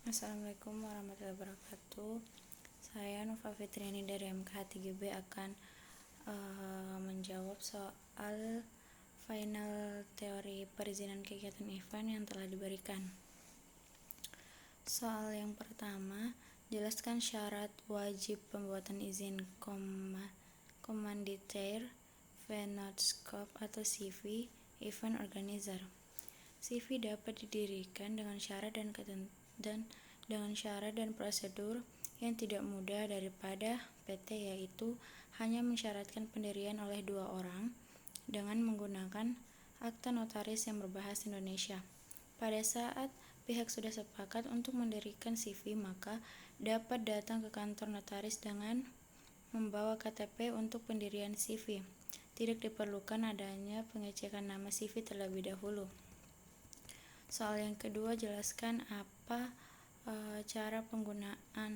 Assalamualaikum warahmatullahi wabarakatuh. Saya Nova Fitriani dari MKH3B akan menjawab soal final teori perizinan kegiatan event yang telah diberikan. Soal yang pertama, jelaskan syarat wajib pembuatan izin Commandeer Venue Scope atau CV Event Organizer. CV dapat didirikan dengan syarat dan prosedur yang tidak mudah daripada PT, yaitu hanya mensyaratkan pendirian oleh 2 orang dengan menggunakan akta notaris yang berbahasa Indonesia. Pada saat pihak sudah sepakat untuk mendirikan CV, maka dapat datang ke kantor notaris dengan membawa KTP untuk pendirian CV. Tidak diperlukan adanya pengecekan nama CV terlebih dahulu. Soal yang kedua, jelaskan apa cara penggunaan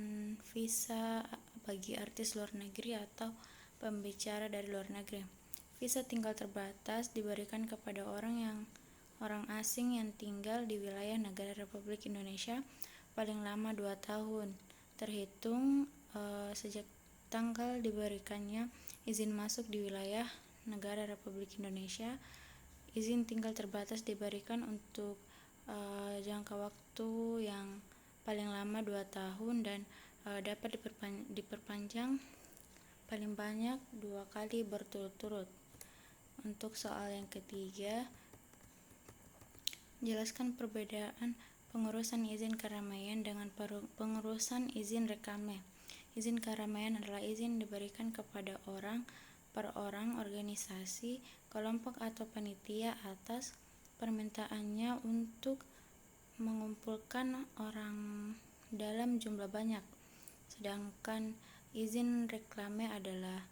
visa bagi artis luar negeri atau pembicara dari luar negeri. Visa tinggal terbatas diberikan kepada orang asing yang tinggal di wilayah negara Republik Indonesia paling lama 2 tahun, terhitung sejak tanggal diberikannya izin masuk di wilayah negara Republik Indonesia. Izin tinggal terbatas diberikan untuk jangka waktu yang paling lama 2 tahun dan dapat diperpanjang paling banyak 2 kali berturut-turut. Untuk soal yang ketiga, jelaskan perbedaan pengurusan izin keramaian dengan pengurusan izin reklame. Izin keramaian adalah izin diberikan kepada orang per orang, organisasi, kelompok atau panitia atas permintaannya untuk mengumpulkan orang dalam jumlah banyak. Sedangkan izin reklame adalah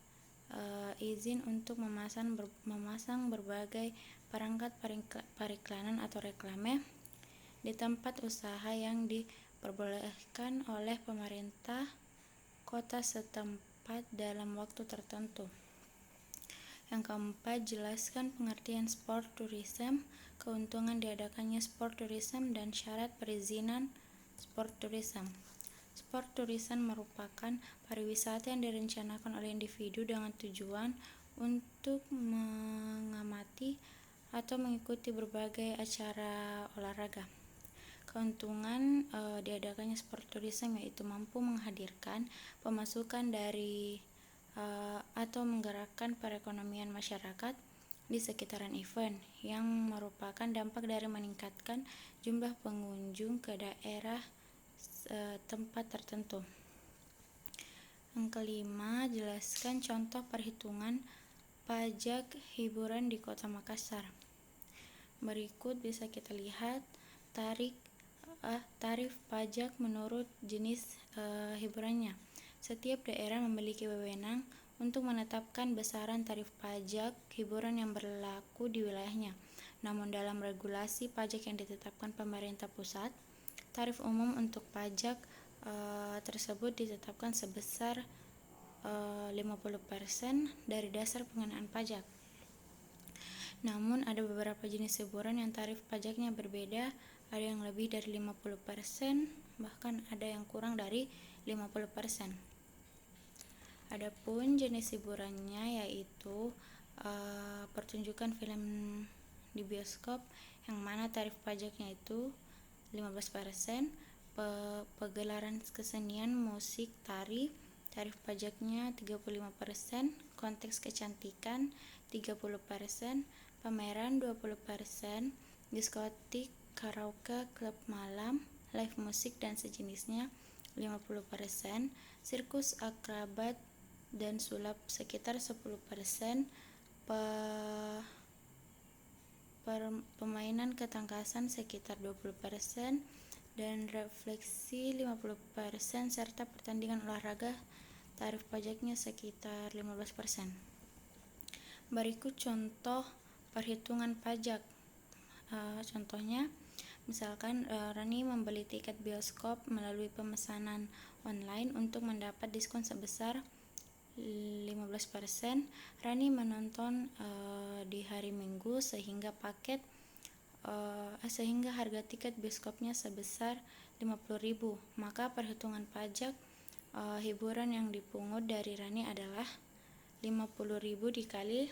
izin untuk memasang berbagai perangkat periklanan atau reklame di tempat usaha yang diperbolehkan oleh pemerintah kota setempat dalam waktu tertentu. Yang keempat, jelaskan pengertian sport tourism, keuntungan diadakannya sport tourism, dan syarat perizinan sport tourism. Sport tourism merupakan pariwisata yang direncanakan oleh individu dengan tujuan untuk mengamati atau mengikuti berbagai acara olahraga. Keuntungan diadakannya sport tourism yaitu mampu menghadirkan pemasukan dari atau menggerakkan perekonomian masyarakat di sekitaran event, yang merupakan dampak dari meningkatkan jumlah pengunjung ke daerah tempat tertentu. Yang kelima, jelaskan contoh perhitungan pajak hiburan di Kota Makassar. Berikut bisa kita lihat tarif pajak menurut jenis hiburannya. Setiap daerah memiliki wewenang untuk menetapkan besaran tarif pajak hiburan yang berlaku di wilayahnya. Namun dalam regulasi pajak yang ditetapkan pemerintah pusat, tarif umum untuk pajak tersebut ditetapkan sebesar 50% dari dasar pengenaan pajak. Namun ada beberapa jenis hiburan yang tarif pajaknya berbeda, ada yang lebih dari 50%, bahkan ada yang kurang dari 50%. Adapun jenis hiburannya yaitu pertunjukan film di bioskop, yang mana tarif pajaknya itu 15%, pegelaran kesenian musik tarif pajaknya 35%, konteks kecantikan 30%, pameran 20%, diskotik, karaoke, klub malam, live musik dan sejenisnya 50%, sirkus akrobat dan sulap sekitar 10%, permainan ketangkasan sekitar 20%, dan refleksi 50%, serta pertandingan olahraga tarif pajaknya sekitar 15%. Berikut contoh perhitungan pajak. Contohnya, misalkan Rani membeli tiket bioskop melalui pemesanan online untuk mendapat diskon sebesar 15%. Rani menonton di hari Minggu sehingga harga tiket bioskopnya sebesar 50.000. Maka perhitungan pajak hiburan yang dipungut dari Rani adalah 50.000 dikali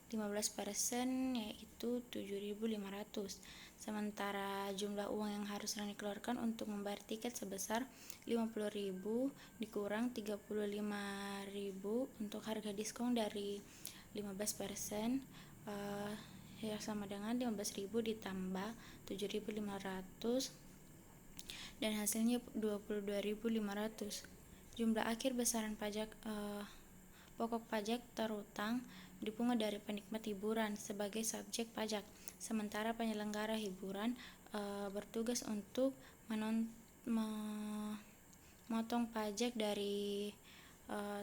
15%, yaitu 7.500. Sementara jumlah uang yang harus Rani keluarkan untuk membayar tiket sebesar 50.000 dikurang 35.000 untuk harga diskon dari 15%, yang sama dengan 15.000 ditambah 7.500 dan hasilnya 22.500. Jumlah akhir besaran pajak pokok pajak terutang dipungut dari penikmat hiburan sebagai subjek pajak, sementara penyelenggara hiburan bertugas untuk memotong pajak dari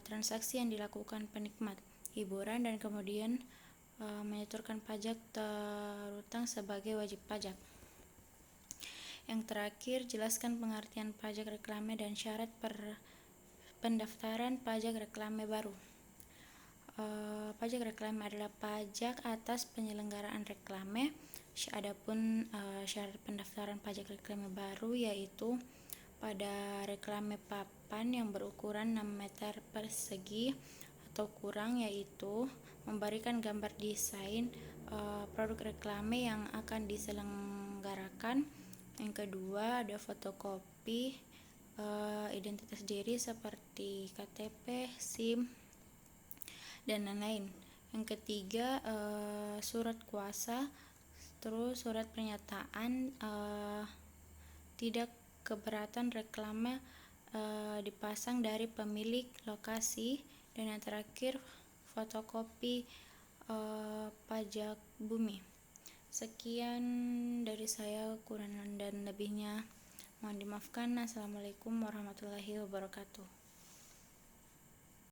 transaksi yang dilakukan penikmat hiburan dan kemudian menyetorkan pajak terutang sebagai wajib pajak. Yang terakhir, jelaskan pengertian pajak reklame dan syarat pendaftaran pajak reklame baru. Pajak reklame adalah pajak atas penyelenggaraan reklame. Adapun syarat pendaftaran pajak reklame baru yaitu pada reklame papan yang berukuran 6 meter persegi atau kurang, yaitu memberikan gambar desain produk reklame yang akan diselenggarakan. Yang kedua, ada fotokopi identitas diri seperti KTP, SIM, dan lain-lain. Yang ketiga, surat kuasa, terus surat pernyataan tidak keberatan reklame dipasang dari pemilik lokasi, dan yang terakhir fotokopi pajak bumi. Sekian dari saya, kurang dan lebihnya mohon dimaafkan. Assalamualaikum warahmatullahi wabarakatuh.